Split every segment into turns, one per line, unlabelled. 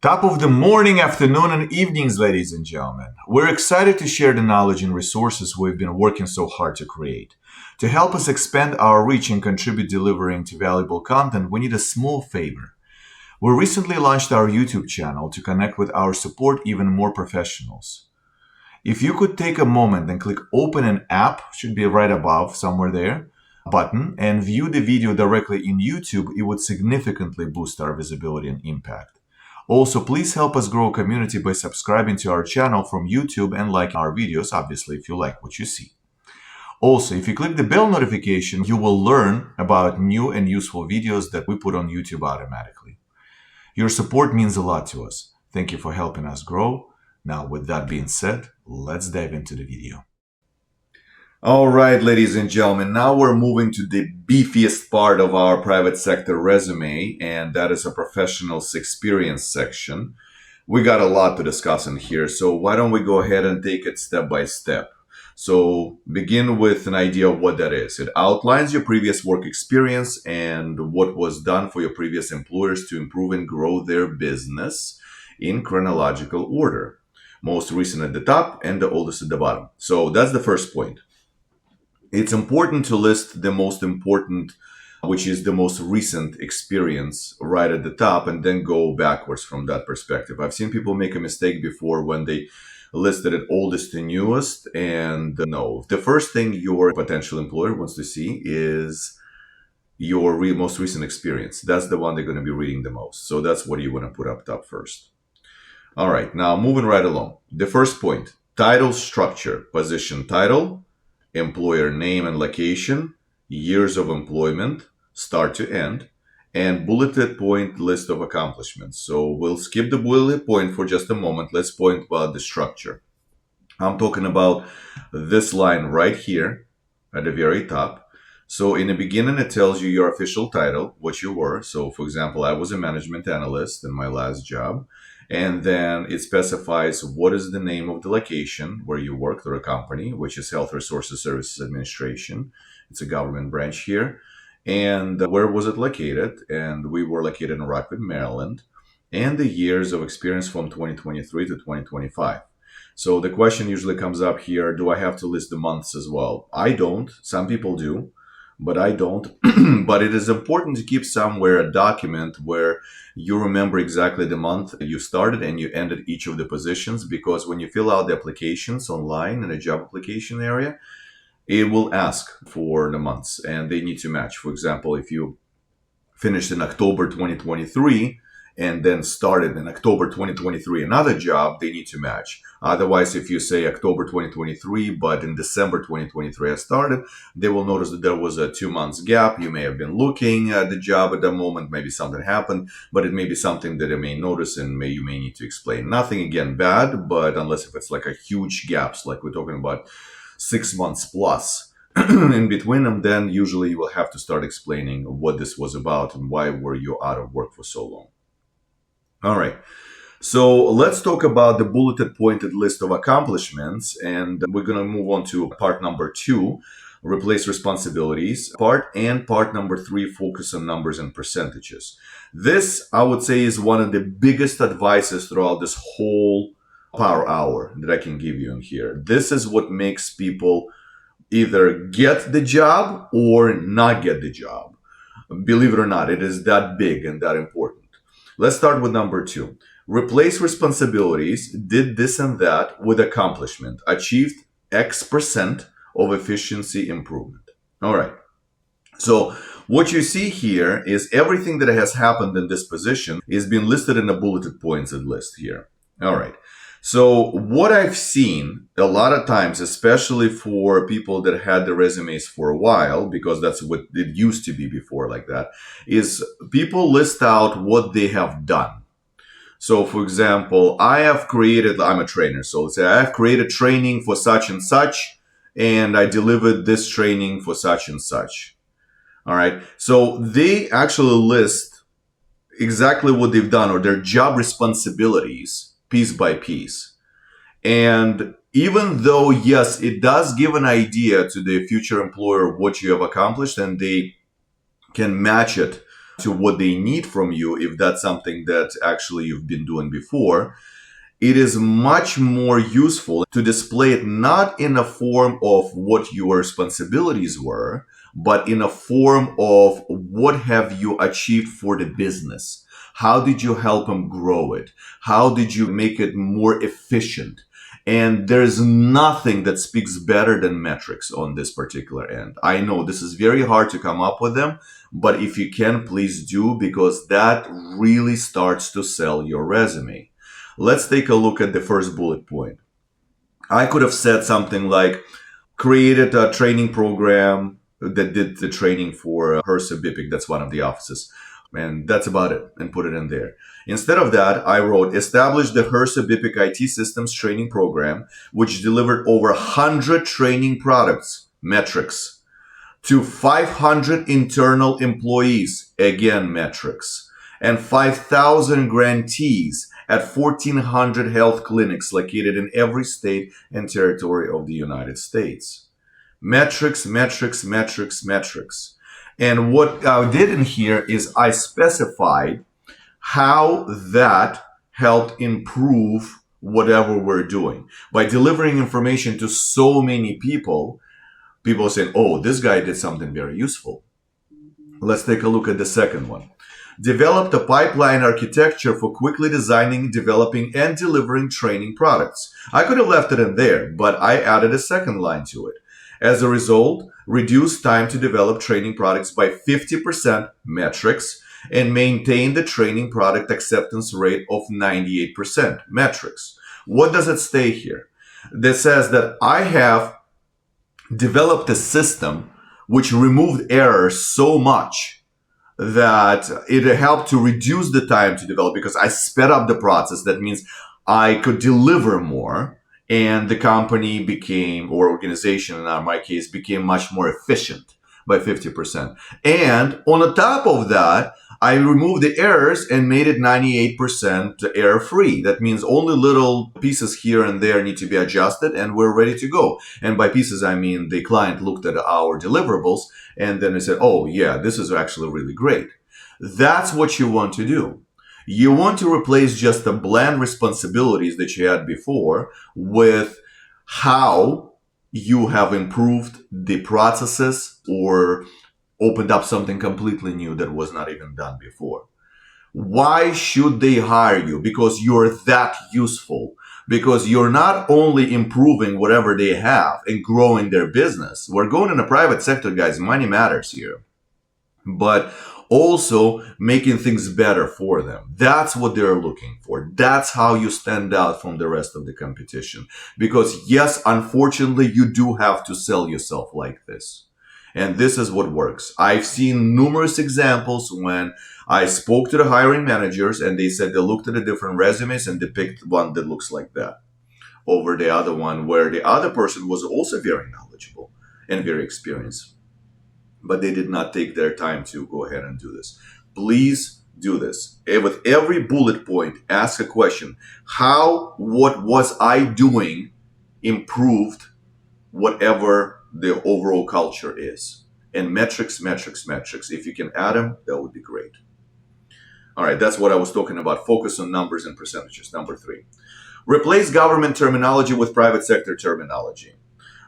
Top of the morning, afternoon, and evenings, ladies and gentlemen. We're excited to share the knowledge and resources we've been working so hard to create. To help us expand our reach and contribute delivering to valuable content, we need a small favor. We recently launched our YouTube channel to connect with our support even more professionals. If you could take a moment and click open an app, should be right above somewhere there, button, and view the video directly in YouTube, it would significantly boost our visibility and impact. Also, please help us grow a community by subscribing to our channel from YouTube and liking our videos, obviously, if you like what you see. Also, if you click the bell notification, you will learn about new and useful videos that we put on YouTube automatically. Your support means a lot to us. Thank you for helping us grow. Now, with that being said, let's dive into the video. All right, ladies and gentlemen, now we're moving to the beefiest part of our private sector resume, and that is a professional's experience section. We got a lot to discuss in here, so why don't we go ahead and take it step by step. So begin with an idea of what that is. It outlines your previous work experience and what was done for your previous employers to improve and grow their business in chronological order. Most recent at the top and the oldest at the bottom. So that's the first point. It's important to list the most important, which is the most recent experience right at the top, and then go backwards from that perspective. I've seen people make a mistake before when they listed it oldest to newest, and no. The first thing your potential employer wants to see is your most recent experience. That's the one they're going to be reading the most. So that's what you want to put up top first. All right, now moving right along. The first point, title structure, position title, employer name and location, years of employment, start to end, and bulleted point list of accomplishments. So we'll skip the bullet point for just a moment. Let's point about the structure. I'm talking about this line right here at the very top. So in the beginning, it tells you your official title, what you were. So for example, I was a management analyst in my last job. And then it specifies what is the name of the location where you work or a company, which is Health Resources Services Administration. It's a government branch here. And where was it located? And we were located in Rockford, Maryland. And the years of experience from 2023 to 2025. So the question usually comes up here, do I have to list the months as well? I don't. Some people do, but I don't. But it is important to keep somewhere a document where you remember exactly the month you started and you ended each of the positions, because when you fill out the applications online in the job application area, it will ask for the months and they need to match. For example, if you finished in October 2023 and then started in October 2023 another job, they need to match. Otherwise, if you say October 2023, but in December 2023 I started, they will notice that there was a 2 months gap. You may have been looking at the job at the moment, maybe something happened, but it may be something that they may notice and you may need to explain. Nothing again bad, but unless if it's like a huge gaps, like we're talking about 6 months plus in between them, then usually you will have to start explaining what this was about and why were you out of work for so long. All right. So let's talk about the bulleted pointed list of accomplishments, and we're going to move on to part number 2, replace responsibilities part, and part number 3, focus on numbers and percentages. This, I would say, is one of the biggest advices throughout this whole power hour that I can give you in here. This is what makes people either get the job or not get the job. Believe it or not, it is that big and that important. Let's start with number 2. Replace responsibilities, did this and that with accomplishment, achieved X% of efficiency improvement. All right. So what you see here is everything that has happened in this position is being listed in a bulleted points list here. All right. So what I've seen a lot of times, especially for people that had the resumes for a while, because that's what it used to be before like that, is people list out what they have done. So for example, I'm a trainer. So let's say I have created training for such and such, and I delivered this training for such and such. All right. So they actually list exactly what they've done or their job responsibilities piece by piece. And even though, yes, it does give an idea to the future employer what you have accomplished and they can match it to what they need from you, if that's something that actually you've been doing before, it is much more useful to display it not in a form of what your responsibilities were, but in a form of what have you achieved for the business. How did you help them grow it? How did you make it more efficient? And there's nothing that speaks better than metrics on this particular end. I know this is very hard to come up with them, but if you can, please do, because that really starts to sell your resume. Let's take a look at the first bullet point. I could have said something like, created a training program that did the training for HRSA BIPIC. That's one of the offices. And that's about it, and put it in there. Instead of that, I wrote, established the HRSA BIPIC IT systems training program, which delivered over 100 training products, metrics, to 500 internal employees, again, metrics, and 5,000 grantees at 1,400 health clinics located in every state and territory of the United States. Metrics, metrics, metrics, metrics. And what I did in here is I specified how that helped improve whatever we're doing. By delivering information to so many people, people are saying, oh, this guy did something very useful. Let's take a look at the second one. Developed a pipeline architecture for quickly designing, developing, and delivering training products. I could have left it in there, but I added a second line to it. As a result, reduced time to develop training products by 50%, metrics, and maintain the training product acceptance rate of 98%, metrics. What does it say here? That says that I have developed a system which removed errors so much that it helped to reduce the time to develop because I sped up the process. That means I could deliver more. And the company became, or organization in my case, became much more efficient by 50%. And on the top of that, I removed the errors and made it 98% error free. That means only little pieces here and there need to be adjusted and we're ready to go. And by pieces, I mean the client looked at our deliverables and then they said, oh yeah, this is actually really great. That's what you want to do. You want to replace just the bland responsibilities that you had before with how you have improved the processes or opened up something completely new that was not even done before. Why should they hire you? Because you're that useful. Because you're not only improving whatever they have and growing their business. We're going in the private sector, guys. Money matters here. But also making things better for them. That's what they're looking for. That's how you stand out from the rest of the competition. Because yes, unfortunately, you do have to sell yourself like this. And this is what works. I've seen numerous examples when I spoke to the hiring managers and they said they looked at the different resumes and they picked one that looks like that over the other one where the other person was also very knowledgeable and very experienced. But they did not take their time to go ahead and do this. Please do this. And with every bullet point, ask a question. How, what was I doing improved whatever the overall culture is? And metrics, metrics, metrics. If you can add them, that would be great. All right, that's what I was talking about. Focus on numbers and percentages. Number 3. Replace government terminology with private sector terminology.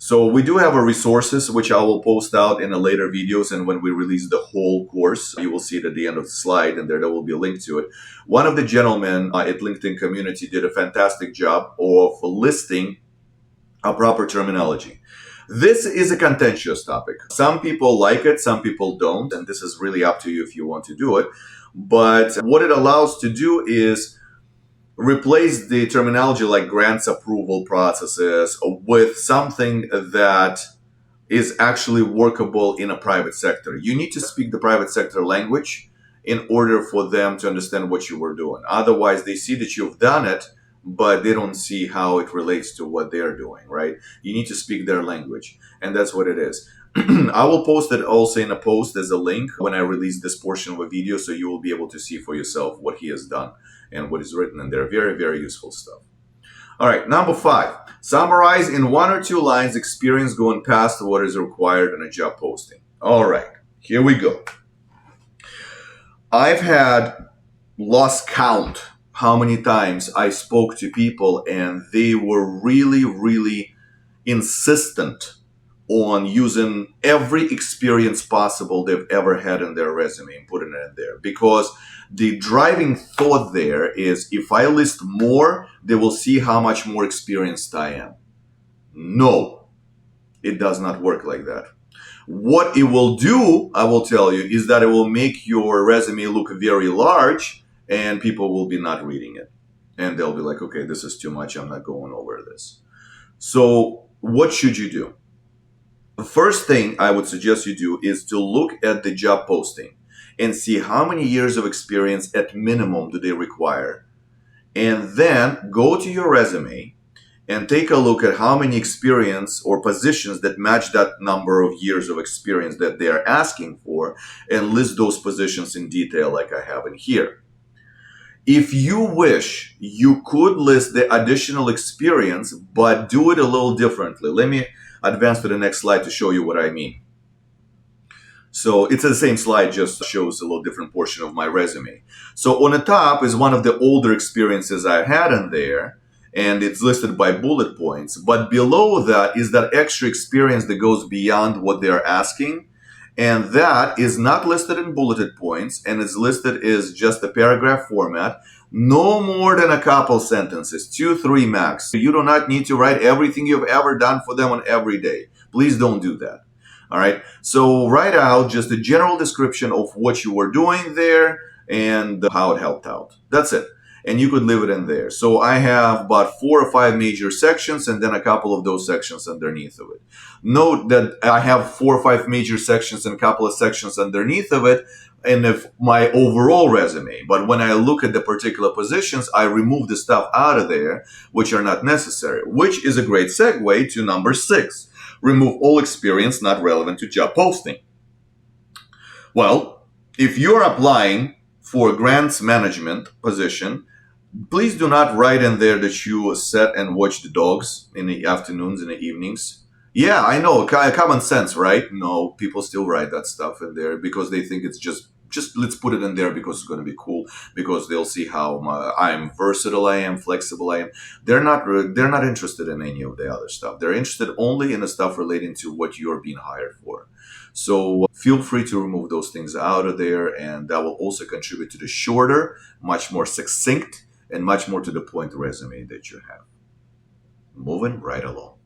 So we do have our resources, which I will post out in a later videos. And when we release the whole course, you will see it at the end of the slide and there will be a link to it. One of the gentlemen at LinkedIn Community did a fantastic job of listing a proper terminology. This is a contentious topic. Some people like it, some people don't. And this is really up to you if you want to do it. But what it allows to do is replace the terminology like grants approval processes with something that is actually workable in a private sector. You need to speak the private sector language in order for them to understand what you were doing. Otherwise, they see that you've done it, but they don't see how it relates to what they're doing, right? You need to speak their language, and that's what it is. I will post it also in a post as a link when I release this portion of a video, so you will be able to see for yourself what he has done and what is written in there. Very, very useful stuff. All right, number 5. Summarize in 1 or 2 lines experience going past what is required in a job posting. All right, here we go. I've had lost count how many times I spoke to people and they were really, really insistent on using every experience possible they've ever had in their resume and putting it in there, because the driving thought there is if I list more, they will see how much more experienced I am. No, it does not work like that. What it will do, I will tell you, is that it will make your resume look very large and people will be not reading it. And they'll be like, okay, this is too much. I'm not going over this. So, what should you do? The first thing I would suggest you do is to look at the job posting and see how many years of experience at minimum do they require. And then go to your resume and take a look at how many experience or positions that match that number of years of experience that they are asking for, and list those positions in detail like I have in here. If you wish, you could list the additional experience, but do it a little differently. Let me advance to the next slide to show you what I mean. So it's the same slide, just shows a little different portion of my resume. So on the top is one of the older experiences I had in there, and it's listed by bullet points. But below that is that extra experience that goes beyond what they're asking. And that is not listed in bulleted points, and is listed as just a paragraph format. No more than a couple sentences, 2, 3 max. You do not need to write everything you've ever done for them on every day. Please don't do that. All right. So write out just a general description of what you were doing there and how it helped out. That's it. And you could leave it in there. So I have about 4 or 5 major sections and then a couple of those sections underneath of it. Note that I have 4 or 5 major sections and a couple of sections underneath of it in my overall resume. But when I look at the particular positions, I remove the stuff out of there which are not necessary, which is a great segue to number 6. Remove all experience not relevant to job posting. Well, if you're applying for a grants management position, please do not write in there that you sit and watch the dogs in the afternoons and the evenings. Yeah, I know, common sense, right? No, people still write that stuff in there because they think it's just let's put it in there because it's going to be cool, because they'll see how I'm versatile, I am flexible, I am. They're not interested in any of the other stuff. They're interested only in the stuff relating to what you're being hired for. So feel free to remove those things out of there, and that will also contribute to the shorter, much more succinct, and much more to the point resume that you have. Moving right along.